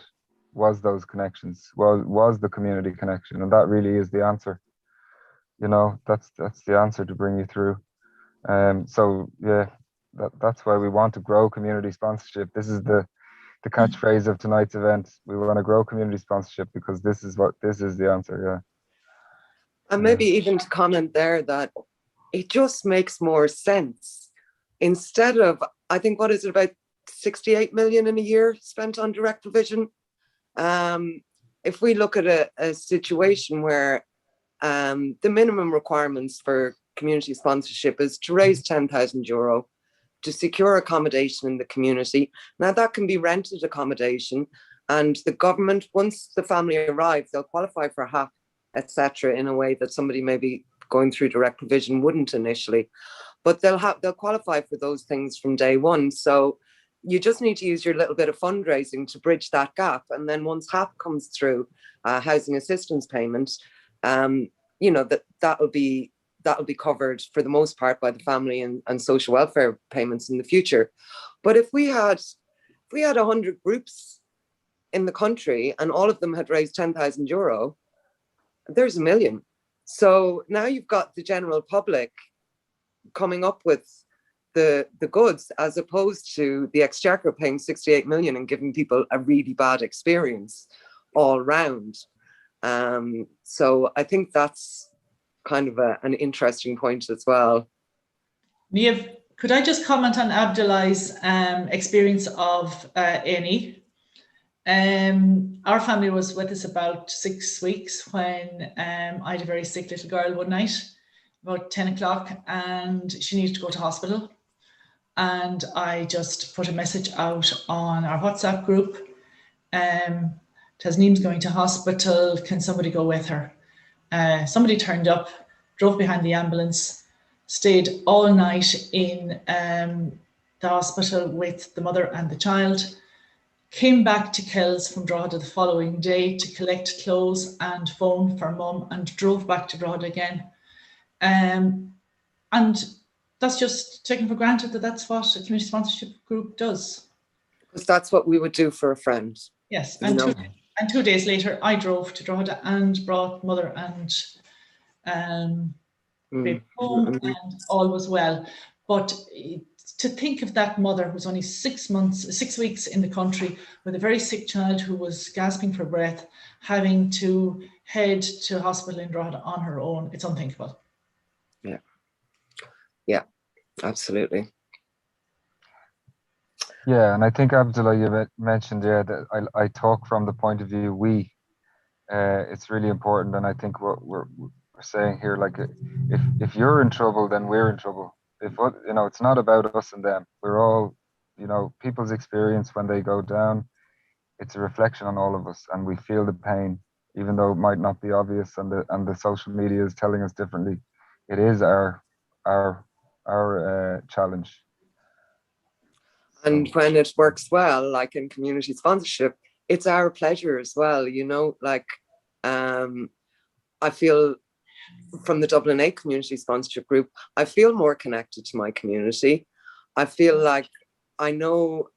was those connections, was the community connection, and that really is the answer. That's the answer to bring you through. So yeah, that's why we want to grow community sponsorship. This is the catchphrase of tonight's event. We want to grow community sponsorship because this is the answer. Yeah. And maybe even to comment there that it just makes more sense. Instead of, I think, what is it, about 68 million in a year spent on direct provision? If we look at a situation where the minimum requirements for community sponsorship is to raise €10,000 to secure accommodation in the community. Now that can be rented accommodation, and the government, once the family arrives, they'll qualify for HAP, etc., in a way that somebody maybe going through direct provision wouldn't initially. But they'll qualify for those things from day one. So you just need to use your little bit of fundraising to bridge that gap. And then once HAP comes through, housing assistance payments, that'll be covered for the most part by the family and social welfare payments in the future. But if we had 100 groups in the country and all of them had raised €10,000, there's $1 million. So now you've got the general public coming up with the goods, as opposed to the Exchequer paying 68 million and giving people a really bad experience all round. So I think that's kind of an interesting point as well. Niamh, could I just comment on Abdullah's experience of A&E? Our family was with us about 6 weeks when I had a very sick little girl one night, about 10 o'clock, and she needed to go to hospital. And I just put a message out on our WhatsApp group. Tasneem's going to hospital, can somebody go with her? Somebody turned up, drove behind the ambulance, stayed all night in the hospital with the mother and the child, came back to Kells from Drogheda the following day to collect clothes and phone for mum, and drove back to Drogheda again. And that's just taken for granted that that's what a community sponsorship group does. Because that's what we would do for a friend. Yes, you and know. 2 days later, I drove to Drogheda and brought mother and baby home, and all was well. But to think of that mother who was only 6 weeks in the country with a very sick child who was gasping for breath, having to head to hospital in Drogheda on her own, it's unthinkable. Yeah, absolutely. Yeah, and I think, Abdullah, you mentioned there that I talk from the point of view we. It's really important, and I think what we're saying here, like, if you're in trouble, then we're in trouble. If it's not about us and them. We're all, people's experience when they go down. It's a reflection on all of us, and we feel the pain, even though it might not be obvious, and the social media is telling us differently. It is our challenge. And when it works well, like in community sponsorship, it's our pleasure as well, like I feel from the Dublin 8 community sponsorship group, I feel more connected to my community. I feel like I know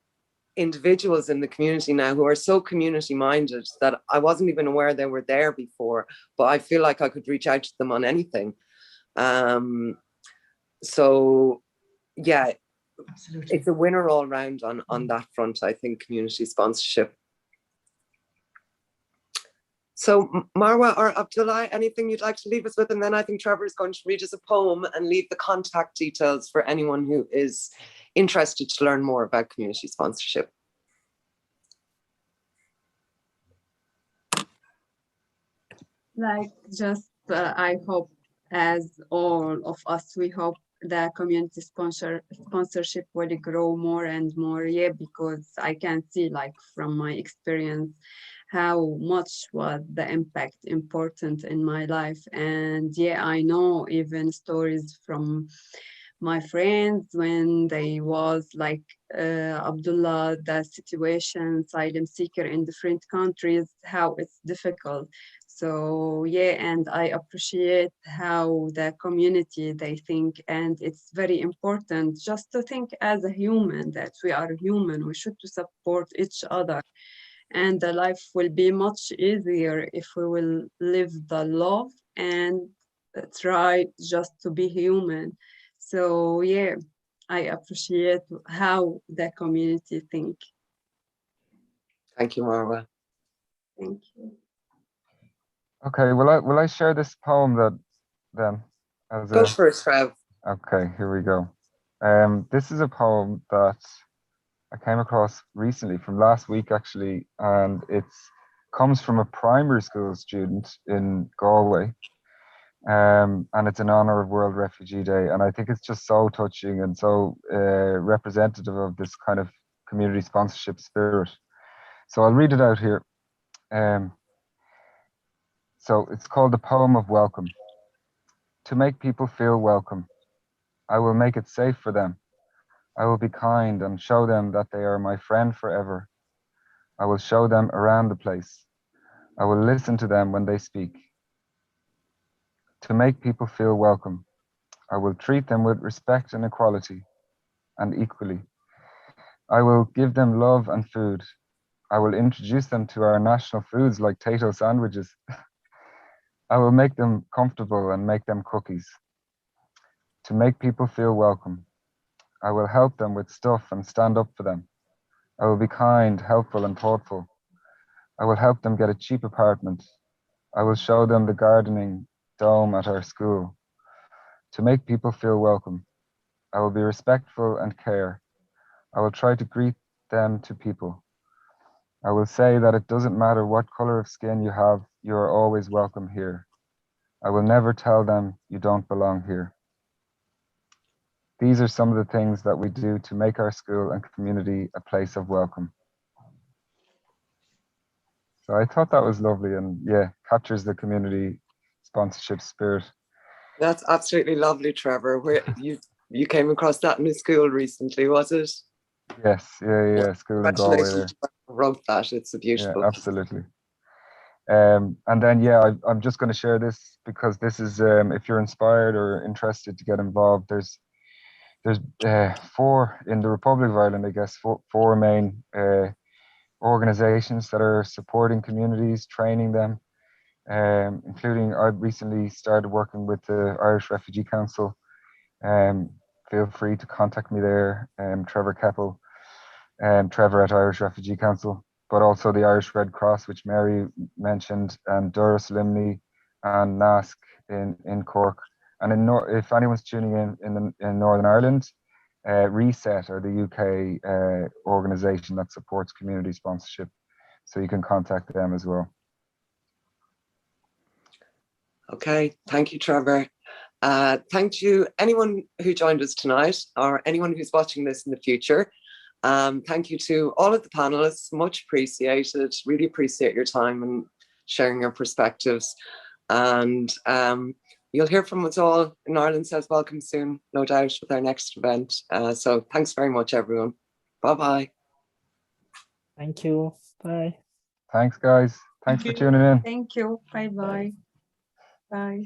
individuals in the community now who are so community minded that I wasn't even aware they were there before, but I feel like I could reach out to them on anything. So yeah, absolutely, it's a winner all round on that front, I think, community sponsorship. So Marwa or Abdullah, anything you'd like to leave us with? And then I think Trevor is going to read us a poem and leave the contact details for anyone who is interested to learn more about community sponsorship. Like, just I hope, as all of us, we hope the community sponsorship will grow more and more. Yeah, because I can see, like, from my experience, how much was the impact important in my life. And yeah, I know even stories from my friends when they was like Abdullah, the situation, asylum seeker in different countries, how it's difficult. So yeah, and I appreciate how the community, they think, and it's very important just to think as a human, that we are human, we should to support each other. And the life will be much easier if we will live the love and try just to be human. So yeah, I appreciate how the community think. Thank you, Marwa. Thank you. Okay, will I share this poem then? Go first, Trev. Okay, here we go. This is a poem that I came across recently, from last week actually, and it comes from a primary school student in Galway, and it's in honor of World Refugee Day, and I think it's just so touching and so representative of this kind of community sponsorship spirit. So I'll read it out here. So it's called The Poem of Welcome. To make people feel welcome, I will make it safe for them. I will be kind and show them that they are my friend forever. I will show them around the place. I will listen to them when they speak. To make people feel welcome, I will treat them with respect and equality and equally. I will give them love and food. I will introduce them to our national foods like potato sandwiches. I will make them comfortable and make them cookies. To make people feel welcome, I will help them with stuff and stand up for them. I will be kind, helpful, and thoughtful. I will help them get a cheap apartment. I will show them the gardening dome at our school to make people feel welcome. I will be respectful and care. I will try to greet them to people. I will say that it doesn't matter what color of skin you have, you are always welcome here. I will never tell them you don't belong here. These are some of the things that we do to make our school and community a place of welcome. So I thought that was lovely, and yeah, captures the community sponsorship spirit. That's absolutely lovely, Trevor. Where you came across that in a school recently, was it? Yes, yeah, school in Galway there. Congratulations, whoever wrote that. It's a beautiful. Yeah, absolutely. And then I'm just going to share this because this is if you're inspired or interested to get involved, there's four in the Republic of Ireland, I guess, four main organizations that are supporting communities, training them, including I've recently started working with the Irish Refugee Council. Feel free to contact me there, Trevor Keppel, Trevor at Irish Refugee Council, but also the Irish Red Cross, which Mary mentioned, and Doras Limni and NASC in Cork. And if anyone's tuning in Northern Ireland, Reset are the UK organisation that supports community sponsorship, so you can contact them as well. Okay, thank you, Trevor. Thank you, anyone who joined us tonight, or anyone who's watching this in the future. Thank you to all of the panelists, much appreciated. Really appreciate your time and sharing your perspectives. And you'll hear from us all in Ireland Says Welcome soon, no doubt, with our next event. So thanks very much, everyone. Bye-bye. Thank you. Bye. Thanks, guys. Thanks for tuning in. Thank you. Bye-bye. Bye.